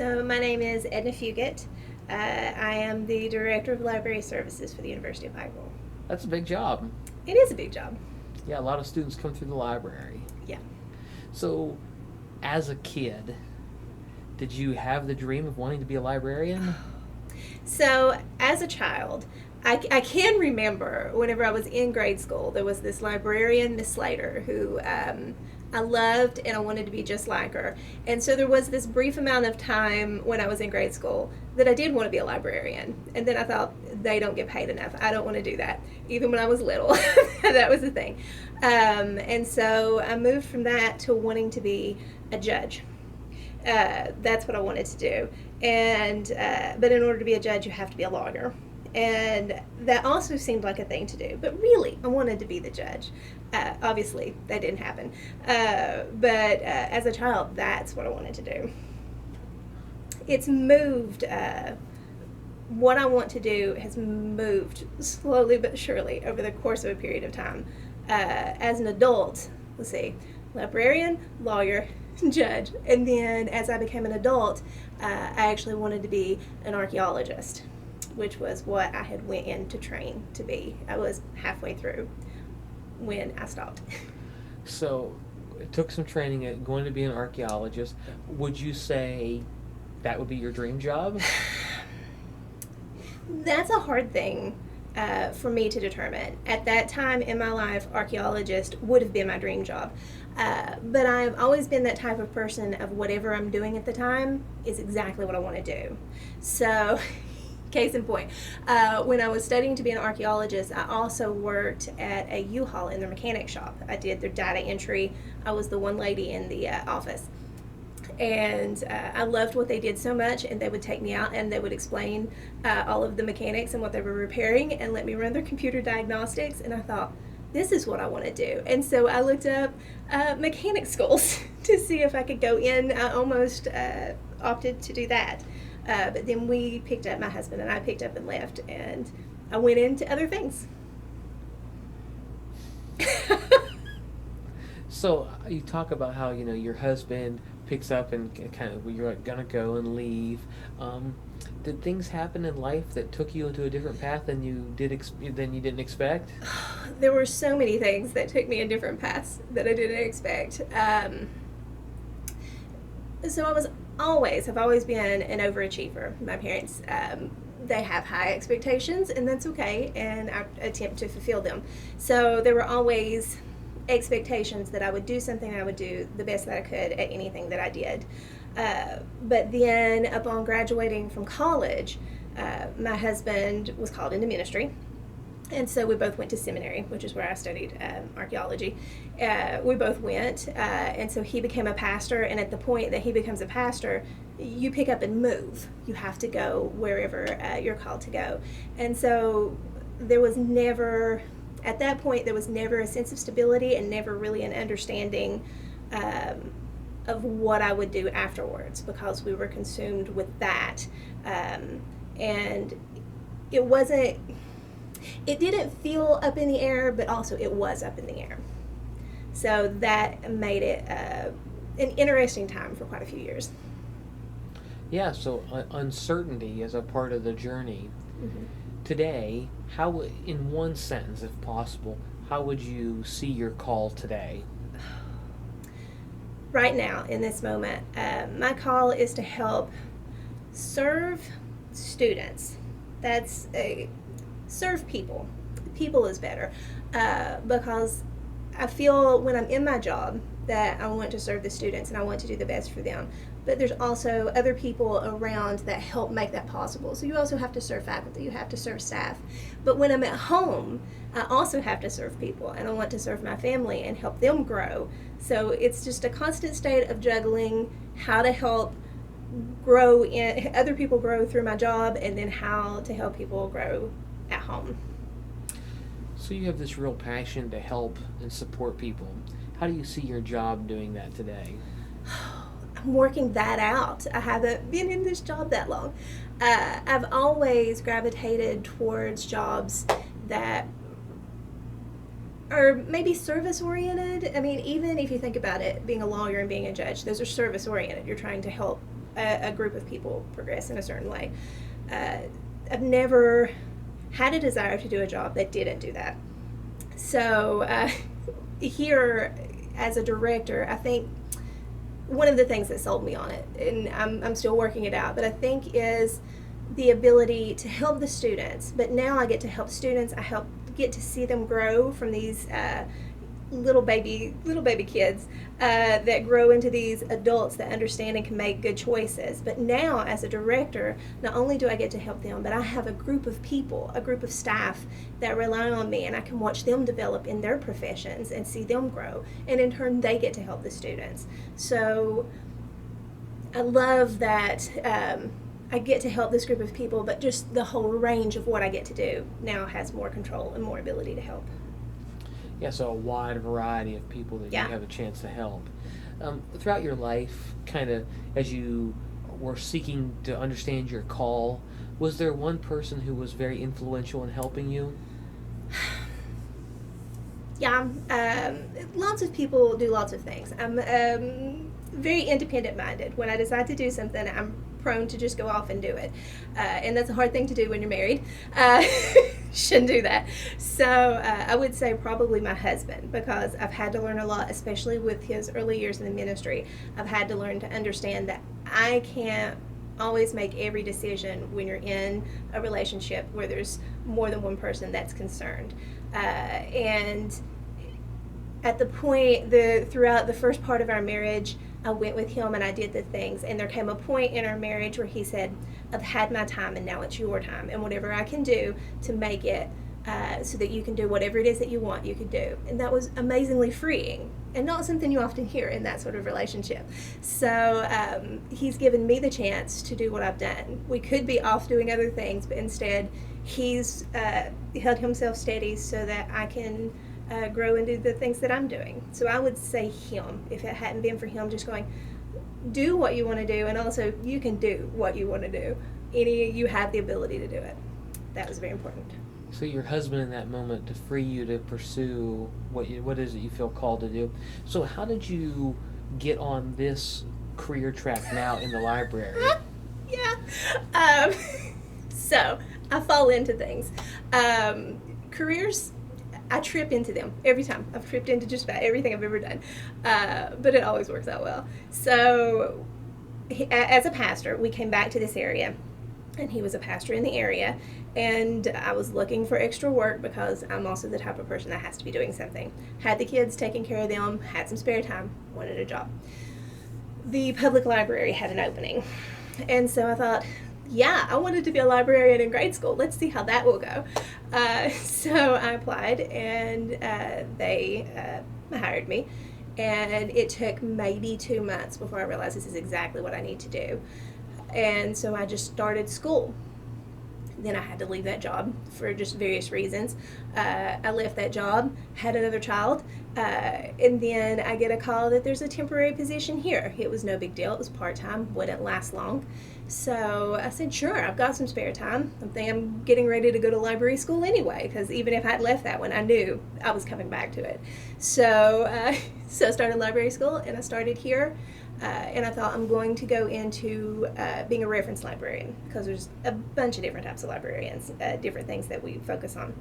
So my name is Edna Fugate. I am the Director of Library Services for the University of Pikeville. That's a big job. It is a big job. Yeah, a lot of students come through the library. Yeah. So, as a kid, did you have the dream of wanting to be a librarian? So as a child, I can remember whenever I was in grade school, there was this librarian, Miss Slater, who I loved and I wanted to be just like her. And so there was this brief amount of time when I was in grade school that I did want to be a librarian. And then I thought, they don't get paid enough. I don't want to do that. Even when I was little, that was the thing. And so I moved from that to wanting to be a judge. That's what I wanted to do. And but in order to be a judge, you have to be a lawyer. And that also seemed like a thing to do. But really, I wanted to be the judge. Obviously, that didn't happen. But as a child, that's what I wanted to do. It's moved. What I want to do has moved slowly but surely over the course of a period of time. As an adult, let's see, librarian, lawyer, judge. And then as I became an adult, I actually wanted to be an archaeologist, which was what I had went in to train to be. I was halfway through when I stopped. So, it took some training at going to be an archaeologist. Would you say that would be your dream job? That's a hard thing for me to determine. At that time in my life, archaeologist would have been my dream job. But I've always been that type of person of whatever I'm doing at the time is exactly what I want to do. So, case in point, when I was studying to be an archaeologist, I also worked at a U-Haul in their mechanic shop. I did their data entry. I was the one lady in the office. And I loved what they did so much, and they would take me out and they would explain all of the mechanics and what they were repairing and let me run their computer diagnostics. And I thought, this is what I want to do. And so I looked up mechanic schools to see if I could go in. I almost opted to do that. But then my husband and I picked up and left, and I went into other things. So, you talk about how, your husband picks up and kind of, you're like, gonna go and leave. Did things happen in life that took you into a different path than you didn't expect? There were so many things that took me in different paths that I didn't expect. So I've always been an overachiever. My parents, they have high expectations, and that's okay, and I attempt to fulfill them. So there were always expectations that I would do something, I would do the best that I could at anything that I did. But then upon graduating from college, my husband was called into ministry. And so we both went to seminary, which is where I studied archaeology. We both went, and so he became a pastor. And at the point that he becomes a pastor, you pick up and move. You have to go wherever you're called to go. And so at that point, there was never a sense of stability and never really an understanding of what I would do afterwards, because we were consumed with that. And it didn't feel up in the air, but also it was up in the air. So that made it an interesting time for quite a few years. Yeah, so uncertainty is a part of the journey. Mm-hmm. Today, in one sentence, if possible, how would you see your call today? Right now, in this moment, my call is to help serve students. Serve people. People is better, because I feel when I'm in my job that I want to serve the students and I want to do the best for them. But there's also other people around that help make that possible. So you also have to serve faculty, you have to serve staff. But when I'm at home, I also have to serve people, and I want to serve my family and help them grow. So it's just a constant state of juggling how to help other people grow through my job, and then how to help people grow at home. So you have this real passion to help and support people. How do you see your job doing that today? I'm working that out. I haven't been in this job that long. I've always gravitated towards jobs that are maybe service oriented. I mean, even if you think about it, being a lawyer and being a judge, those are service oriented. You're trying to help a group of people progress in a certain way. I've never had a desire to do a job that didn't do that. So here, as a director, I think one of the things that sold me on it, and I'm still working it out, but I think is the ability to help the students. But now I get to help students. I get to see them grow from these little baby kids that grow into these adults that understand and can make good choices. But now, as a director, not only do I get to help them, but I have a group of people, a group of staff that rely on me, and I can watch them develop in their professions and see them grow, and in turn they get to help the students. So I love that I get to help this group of people, but just the whole range of what I get to do now has more control and more ability to help. Yeah, so a wide variety of people that you have a chance to help. Throughout your life, kind of as you were seeking to understand your call, was there one person who was very influential in helping you? Yeah, lots of people do lots of things. I'm very independent-minded. When I decide to do something, I'm prone to just go off and do it. And that's a hard thing to do when you're married. Shouldn't do that. So I would say probably my husband, because I've had to learn a lot, especially with his early years in the ministry. I've had to learn to understand that I can't always make every decision when you're in a relationship where there's more than one person that's concerned. And at the point, throughout the first part of our marriage, I went with him and I did the things, and there came a point in our marriage where he said, I've had my time and now it's your time, and whatever I can do to make it so that you can do whatever it is that you want, you can do. And that was amazingly freeing, and not something you often hear in that sort of relationship. So he's given me the chance to do what I've done. We could be off doing other things, but instead he's held himself steady so that I can grow and do the things that I'm doing. So I would say him. If it hadn't been for him just going, do what you want to do, and also you can do what you want to do. You have the ability to do it. That was very important. So your husband in that moment to free you to pursue what is it you feel called to do. So how did you get on this career track now in the library? Yeah. So I fall into things. Careers, I trip into them every time. I've tripped into just about everything I've ever done, but it always works out well. So as a pastor, we came back to this area, and he was a pastor in the area, and I was looking for extra work because I'm also the type of person that has to be doing something. Had the kids, taking care of them, had some spare time, wanted a job. The public library had an opening, and so I thought, yeah, I wanted to be a librarian in grade school. Let's see how that will go. So I applied, and they hired me. And it took maybe 2 months before I realized this is exactly what I need to do. And so I just started school. Then I had to leave that job for just various reasons. I left that job, had another child, and then I get a call that there's a temporary position here. It was no big deal. It was part-time, wouldn't last long. So I said, sure, I've got some spare time. I think I'm getting ready to go to library school anyway, because even if I'd left that one, I knew I was coming back to it. So I started library school, and I started here. And I thought I'm going to go into being a reference librarian, because there's a bunch of different types of librarians, different things that we focus on.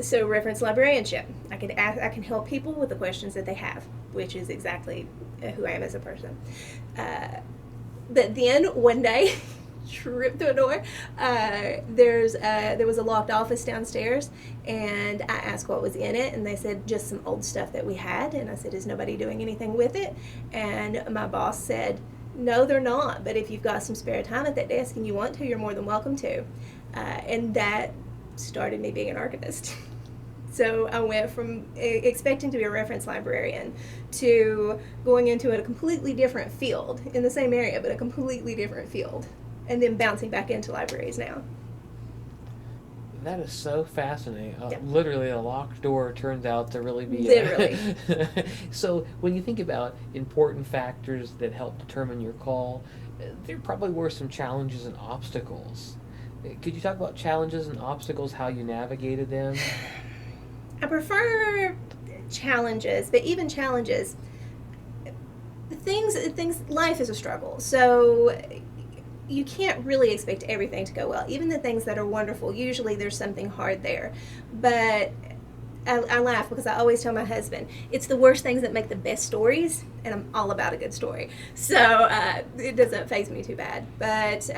So reference librarianship, I can help people with the questions that they have, which is exactly who I am as a person. But then one day, tripped through a door. There was a locked office downstairs, and I asked what was in it, and they said just some old stuff that we had. And I said, is nobody doing anything with it? And my boss said, no, they're not, but if you've got some spare time at that desk and you want to, you're more than welcome to. And that started me being an archivist. So I went from expecting to be a reference librarian to going into a completely different field in the same area, but a completely different field, and then bouncing back into libraries now. That is so fascinating. Yep. Literally, a locked door turns out to really be... Literally. So when you think about important factors that help determine your call, there probably were some challenges and obstacles. Could you talk about challenges and obstacles, how you navigated them? I prefer challenges, but even challenges, things life is a struggle, so you can't really expect everything to go well. Even the things that are wonderful, usually there's something hard there. But I laugh because I always tell my husband it's the worst things that make the best stories, and I'm all about a good story, so it doesn't faze me too bad. But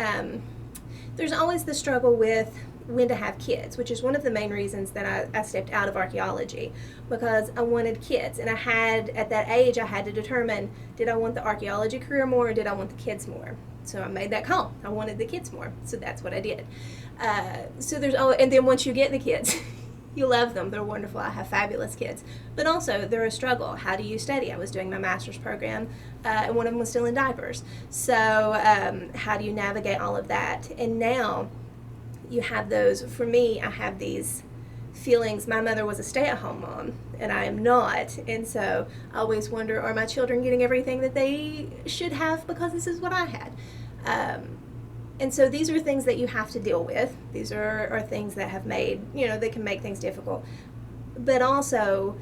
there's always the struggle with when to have kids, which is one of the main reasons that I stepped out of archaeology, because I wanted kids. And at that age, I had to determine, did I want the archaeology career more or did I want the kids more? So I made that call. I wanted the kids more. So that's what I did. And then once you get the kids, you love them. They're wonderful. I have fabulous kids. But also, they're a struggle. How do you study? I was doing my master's program, and one of them was still in diapers. So how do you navigate all of that? And now, you have those. For me, I have these feelings. My mother was a stay-at-home mom, and I am not. And so I always wonder, are my children getting everything that they should have because this is what I had? And so these are things that you have to deal with. These are things that have made, they can make things difficult. But also,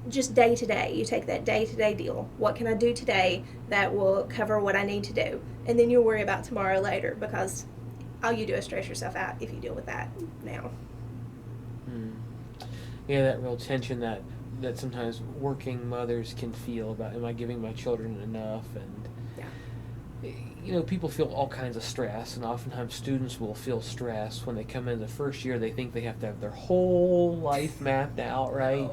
just day to day, you take that day to day deal. What can I do today that will cover what I need to do? And then you'll worry about tomorrow later, because all you do is stress yourself out if you deal with that now. Yeah, that real tension that sometimes working mothers can feel about, am I giving my children enough? And people feel all kinds of stress, and oftentimes students will feel stress when they come in the first year. They think they have to have their whole life mapped out, right?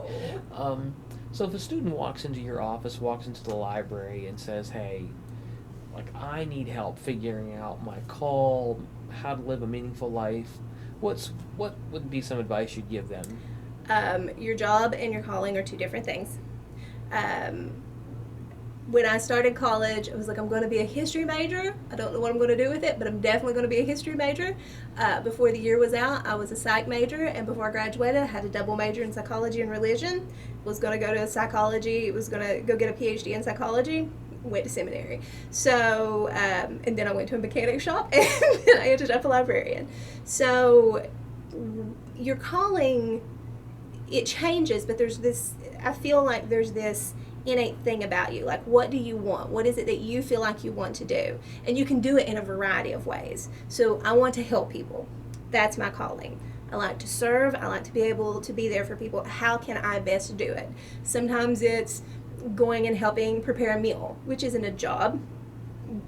So if a student walks into your office, walks into the library and says, hey, I need help figuring out my call, how to live a meaningful life, what would be some advice you'd give them? Your job and your calling are two different things. When I started college, I was like, I'm going to be a history major. I don't know what I'm going to do with it, but I'm definitely going to be a history major. Before the year was out, I was a psych major, and before I graduated, I had a double major in psychology and religion. Was going to go to psychology, was going to go get a PhD in psychology, went to seminary. So, and then I went to a mechanic shop, and then I ended up a librarian. So, your calling, it changes, but I feel like there's this innate thing about you. Like, what do you want? What is it that you feel like you want to do? And you can do it in a variety of ways. So I want to help people. That's my calling. I like to serve. I like to be able to be there for people. How can I best do it? Sometimes it's going and helping prepare a meal, which isn't a job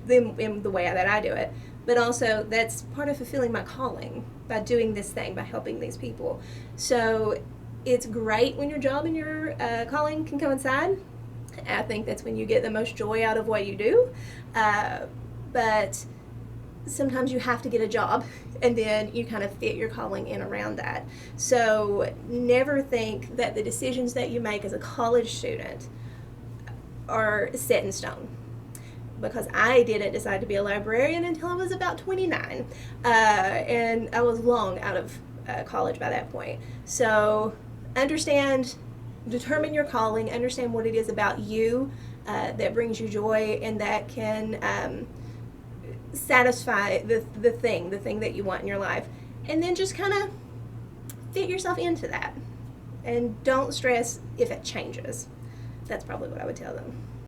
in the way that I do it. But also, that's part of fulfilling my calling by doing this thing, by helping these people. So it's great when your job and your calling can coincide. I think that's when you get the most joy out of what you do. But sometimes you have to get a job, and then you kind of fit your calling in around that. So never think that the decisions that you make as a college student are set in stone. Because I didn't decide to be a librarian until I was about 29. And I was long out of college by that point. So determine your calling, understand what it is about you that brings you joy and that can satisfy the thing that you want in your life. And then just kind of fit yourself into that. And don't stress if it changes. That's probably what I would tell them.